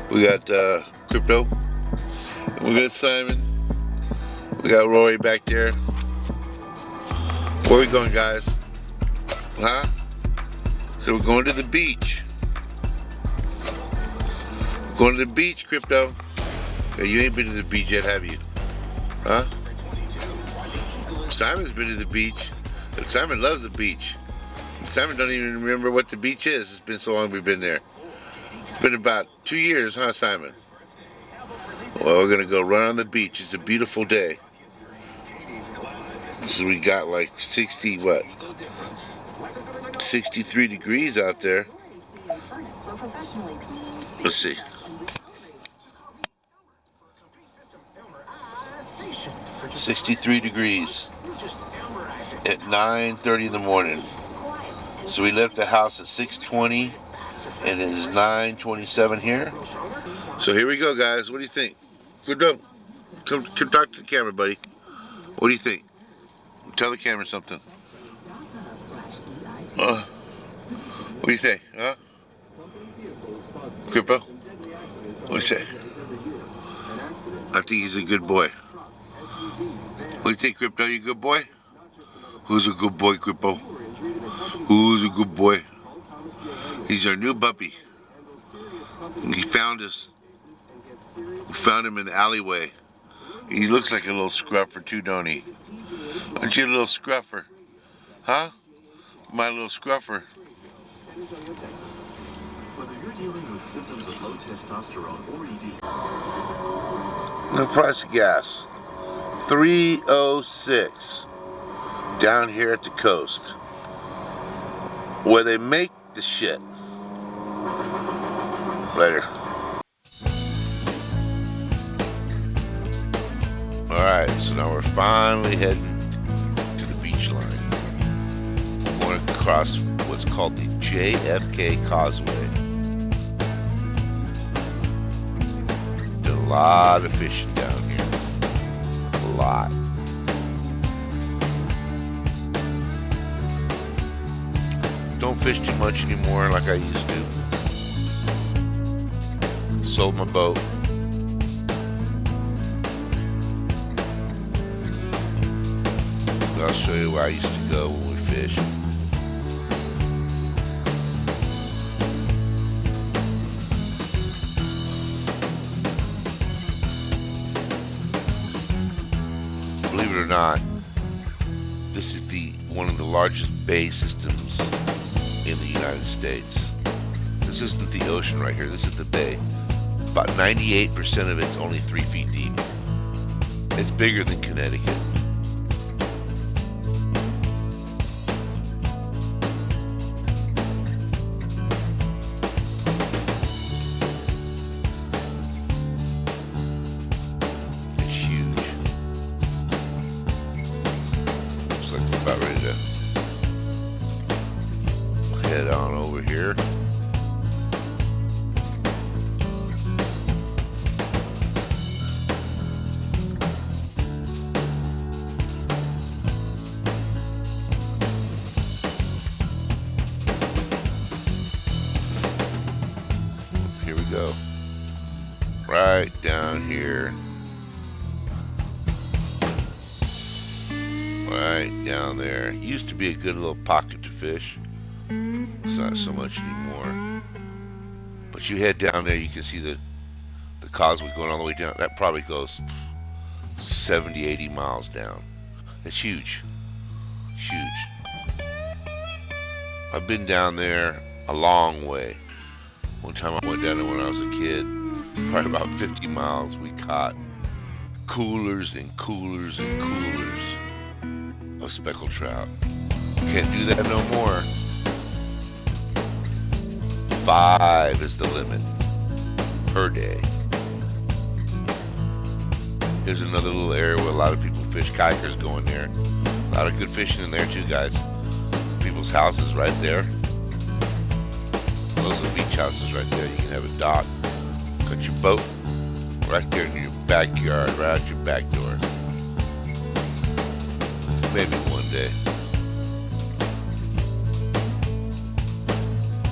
We got Crypto. We got Simon. We got Rory back there. Where we going, guys? Huh? So we're going to the beach. Going to the beach, Crypto. Hey, you ain't been to the beach yet, have you? Huh? Simon's been to the beach. Simon loves the beach. Simon don't even remember what the beach is. It's been so long we've been there. It's been about 2 years, huh, Simon? Well, we're gonna go run on the beach. It's a beautiful day. So we got like 63 degrees out there. Let's see. 63 degrees at 9:30 in the morning. So we left the house at 6:20 and it is 9:27 here. So here we go, guys. What do you think? Good up. Come talk to the camera, buddy. What do you think? Tell the camera something. What do you think, huh? Crypto? What do you say? I think he's a good boy. What do you think, Crypto? You a good boy? Who's a good boy, Crypto? Who's a good boy? He's our new puppy. He found us. We found him in the alleyway. He looks like a little scruffer too, don't he? Aren't you a little scruffer? Huh? My little scruffer. The price of gas. $3.06 down here at the coast, where they make the shit. Later. Alright, so now we're finally heading to the beach line. We're going across what's called the JFK Causeway. Did a lot of fishing down here. A lot. Don't fish too much anymore like I used to. Sold my boat. I'll show you where I used to go when we fished. Believe it or not, this is one of the largest bay systems in the United States. This isn't the ocean right here, this is the bay. About 98% of it's only 3 feet deep. It's bigger than Connecticut. It's huge. Looks like we're about ready to head on over here. Go right down here, right down there. Used to be a good little pocket to fish. It's not so much anymore. But you head down there, you can see the causeway going all the way down. That probably goes 70, 80 miles down. It's huge, huge. I've been down there a long way. One time I went down there when I was a kid, probably about 50 miles. We caught coolers and coolers and coolers of speckled trout. Can't do that no more. 5 is the limit per day. Here's another little area where a lot of people fish. Kikers go in there. A lot of good fishing in there too, guys. People's houses right there. Those are beach houses right there. You can have a dock. Got your boat right there in your backyard, right out your back door. Maybe one day.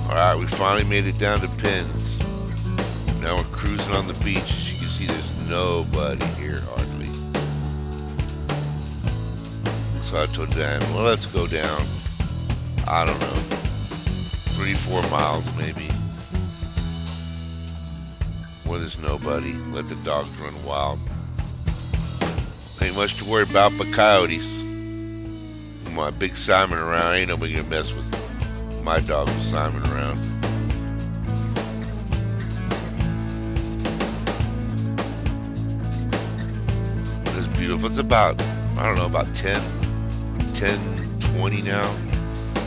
Alright, we finally made it down to Pins. Now we're cruising on the beach. As you can see, there's nobody here hardly. So I told Dan, well, let's go down, I don't know, 3-4 miles maybe, where there's nobody. Let the dogs run wild. Ain't much to worry about but coyotes. My big Symon around, ain't nobody gonna mess with my dog with Symon around. It's beautiful. It's about, I don't know, about 10, 20 now.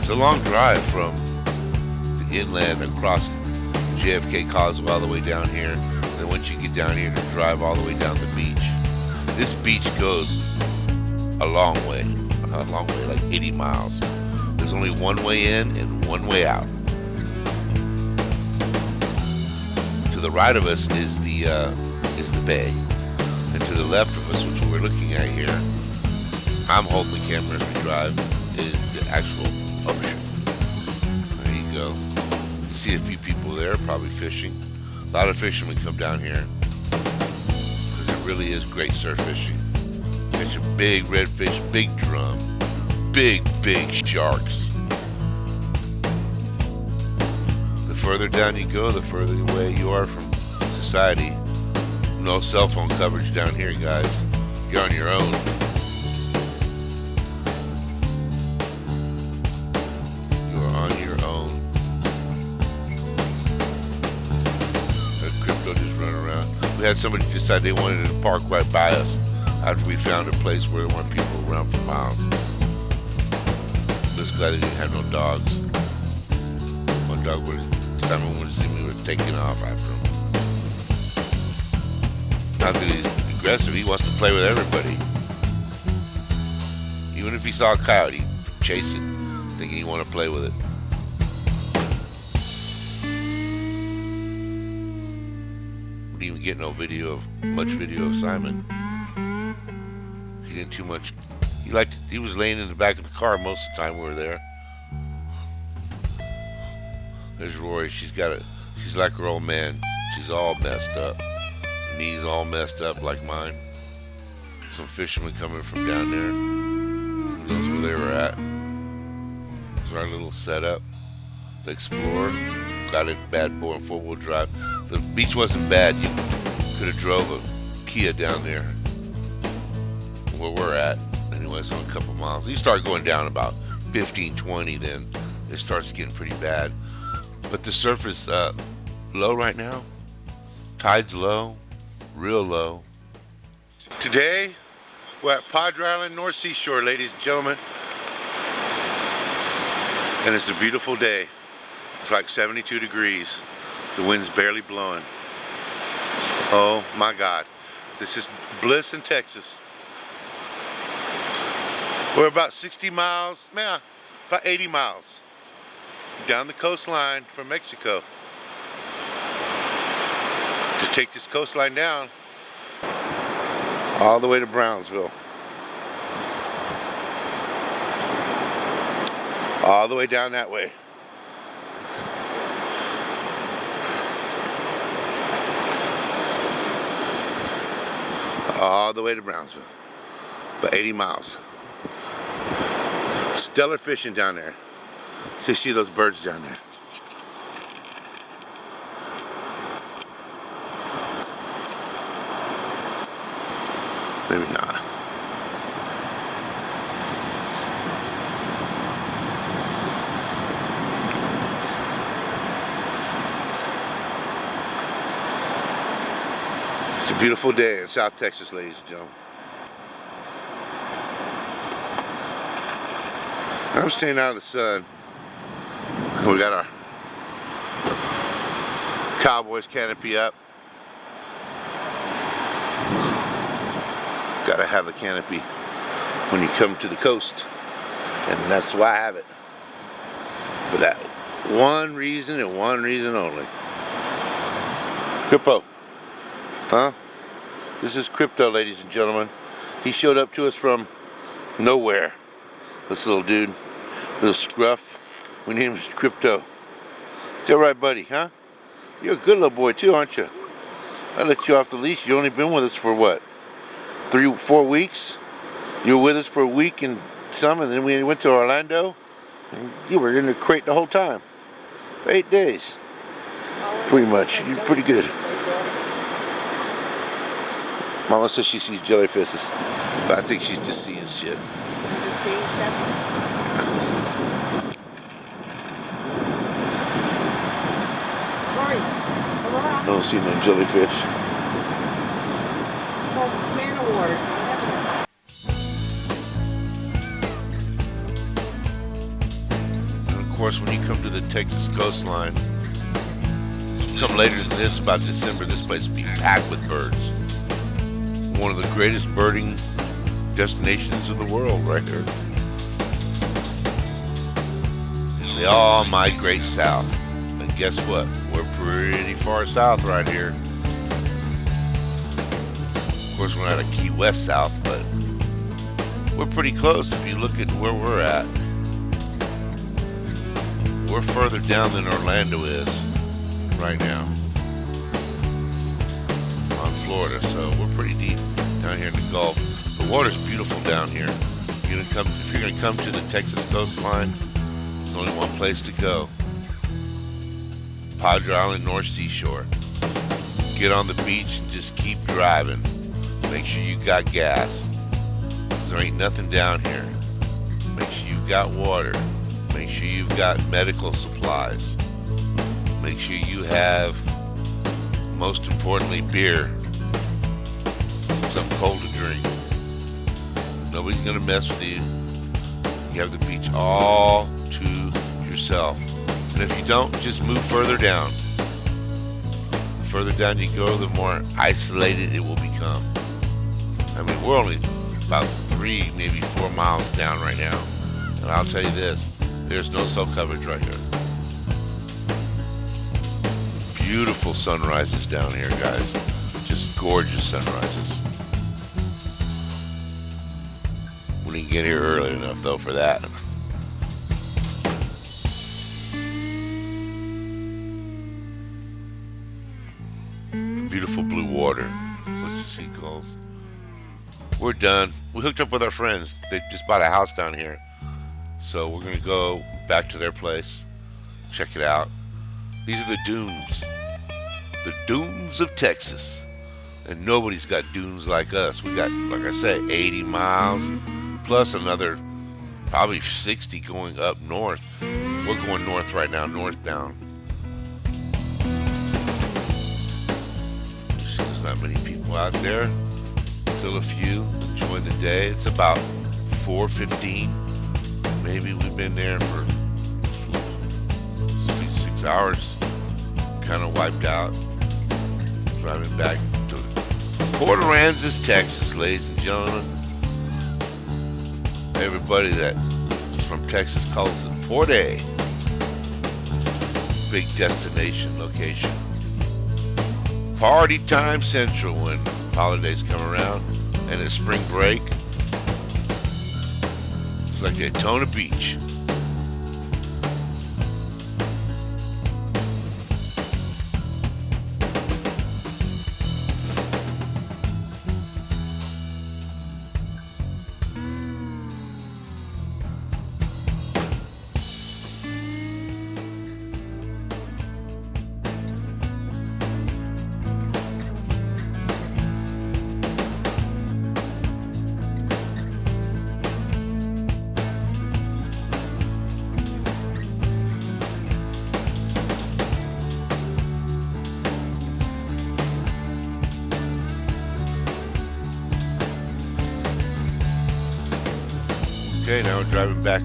It's a long drive from the inland across JFK Causeway all the way down here. And then once you get down here, to drive all the way down the beach. This beach goes a long way, like 80 miles. There's only one way in and one way out. To the right of us is the bay, and to the left of us, which we're looking at here, I'm holding the camera as we drive, is the actual ocean. There you go. You see a few people there, probably fishing. A lot of fishermen come down here because it really is great surf fishing. Catch a big redfish, big drum, big sharks. The further down you go, the further away you are from society. No cell phone coverage down here, guys. You're on your own. You're on your own. Let crypto just run around. We had somebody decide they wanted to park right by us after we found a place where there weren't people around for miles. This guy didn't have no dogs. My dog would, Symon would have seen me, would have taken off after him. Not that he's aggressive, he wants to play with everybody. Even if he saw a coyote, chase it, thinking he want to play with it. We didn't even get no much video of Symon. He didn't too much. He was laying in the back of the car most of the time we were there. There's Rory. She's like her old man. She's all messed up. Knees all messed up like mine. Some fishermen coming from down there. Who knows where they were at? It's our little setup to explore. Got a bad boy in 4-wheel drive. The beach wasn't bad. You could have drove a Kia down there where we're at. Anyway, so a couple miles. You start going down about 15, 20, then it starts getting pretty bad. But the surf is low right now. Tide's low. Real low. Today, we're at Padre Island, North Seashore, ladies and gentlemen. And it's a beautiful day. It's like 72 degrees. The wind's barely blowing. Oh my God. This is bliss in Texas. We're about 60 miles, about 80 miles down the coastline from Mexico. To take this coastline down all the way to Brownsville, all the way down that way. All the way to Brownsville, about 80 miles. Stellar fishing down there. So you see those birds down there. Maybe not. It's a beautiful day in South Texas, ladies and gentlemen. I'm staying out of the sun. We got our Cowboys canopy up. Gotta have the canopy when you come to the coast, and that's why I have it. For that one reason and one reason only. Crypto. Huh? This is Crypto, ladies and gentlemen. He showed up to us from nowhere. This little dude, little scruff. We named him Crypto. Is that right, buddy, huh? You're a good little boy too, aren't you? I let you off the leash. You only been with us for what? 3-4 weeks? You were with us for a week and some, and then we went to Orlando, and you were in the crate the whole time. 8 days. Pretty much. You're pretty good. Mama says she sees jellyfishes, but I think she's just seeing shit. Just seeing stuff? Rory, Aurora. I don't see no jellyfish. Oh, man of water. And of course, when you come to the Texas coastline, come later than this, about December, this place will be packed with birds. One of the greatest birding destinations in the world, right here. They all migrate south. And guess what? We're pretty far south right here. Of course, we're not a Key West south, but we're pretty close if you look at where we're at. We're further down than Orlando is right now on Florida, so we're pretty deep down here in the Gulf. The water's beautiful down here. If you're gonna come to the Texas coastline, there's only one place to go: Padre Island North Seashore. Get on the beach and just keep driving. Make sure you got gas, 'cause there ain't nothing down here. Make sure you've got water. Make sure you've got medical supplies. Make sure you have, most importantly, beer. Something cold to drink. Nobody's gonna mess with you. You have the beach all to yourself. And if you don't, just move further down. The further down you go, the more isolated it will become. I mean, we're only about 3, maybe 4 miles down right now. And I'll tell you this, there's no cell coverage right here. Beautiful sunrises down here, guys. Just gorgeous sunrises. We didn't get here early enough, though, for that. Beautiful blue water. What's the seagulls? We're done. We hooked up with our friends. They just bought a house down here. So we're going to go back to their place. Check it out. These are the dunes. The dunes of Texas. And nobody's got dunes like us. We got, like I said, 80 miles plus another probably 60 going up north. We're going north right now, northbound. You see, there's not many people out there. Still a few enjoying the day. It's about 4:15. Maybe we've been there for 6 hours. Kind of wiped out. Driving back to Port Aransas, Texas, ladies and gentlemen. Everybody that's from Texas calls it Port A. Big destination location. Party time central when holidays come around and it's spring break. It's like Daytona Beach. Okay, now we're driving back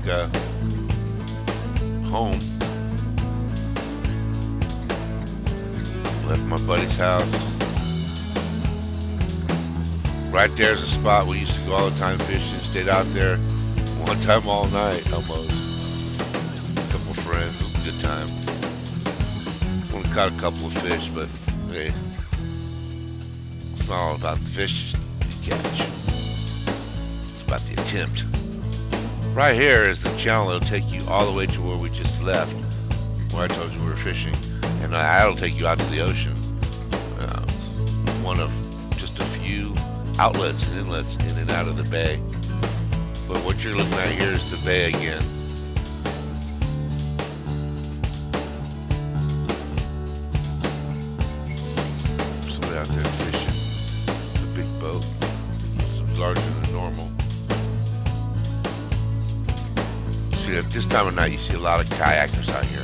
home. Left my buddy's house. Right there's a spot we used to go all the time fishing. Stayed out there one time all night almost. A couple of friends. It was a good time. Only caught a couple of fish, but hey, it's not all about the fish you catch. It's about the attempt. Right here is the channel that'll take you all the way to where we just left, where I told you we were fishing, and that'll take you out to the ocean. one of just a few outlets and inlets in and out of the bay. But what you're looking at here is the bay again. Somebody out there fishing. It's a big boat. It's larger than normal. See, at this time of night, you see a lot of kayakers out here.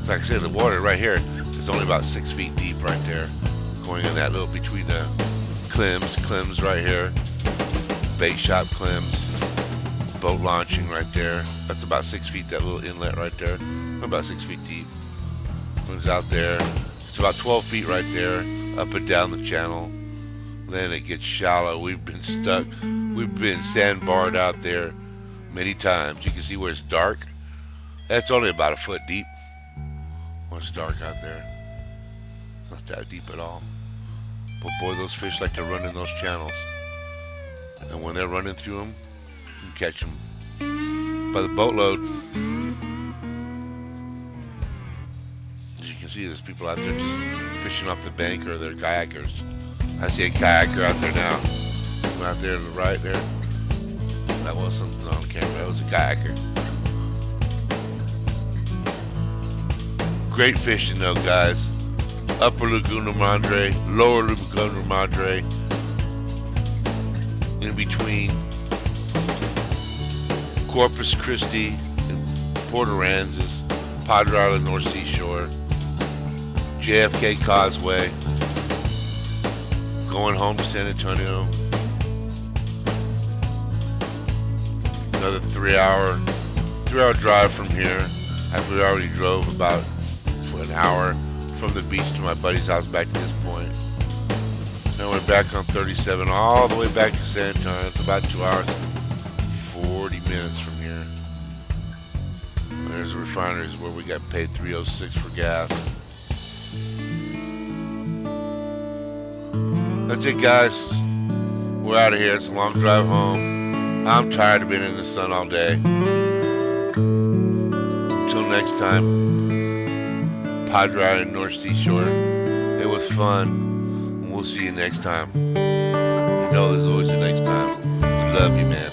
Like I said, the water right here is only about 6 feet deep right there. Going in that little between the clims right here. Bait shop clims. Boat launching right there. That's about 6 feet, that little inlet right there. About 6 feet deep. It's out there. It's about 12 feet right there, up and down the channel. Then it gets shallow. We've been stuck. We've been sandbarred out there many times. You can see where it's dark. That's only about a foot deep. When it's dark out there. It's not that deep at all. But boy, those fish like to run in those channels. And when they're running through them, you can catch them by the boatload. As you can see, there's people out there just fishing off the bank, or they're kayakers. I see a kayaker out there now. Out there to the right there. That was something on camera. That was a kayaker. Great fishing though, guys. Upper Laguna Madre, Lower Laguna Madre, in between Corpus Christi and Port Aransas, Padre Island North Seashore, JFK Causeway, going home to San Antonio. Another 3 hour drive from here, after we already drove about an hour from the beach to my buddy's house back to this point. Then we're back on 37 all the way back to San Antonio. It's about 2 hours and 40 minutes from here. There's the refineries where we got paid $3.06 for gas. That's it, guys. We're out of here. It's a long drive home. I'm tired of being in the sun all day. Until next time, Padre Island North Seashore. It was fun. We'll see you next time. You know there's always a next time. We love you, man.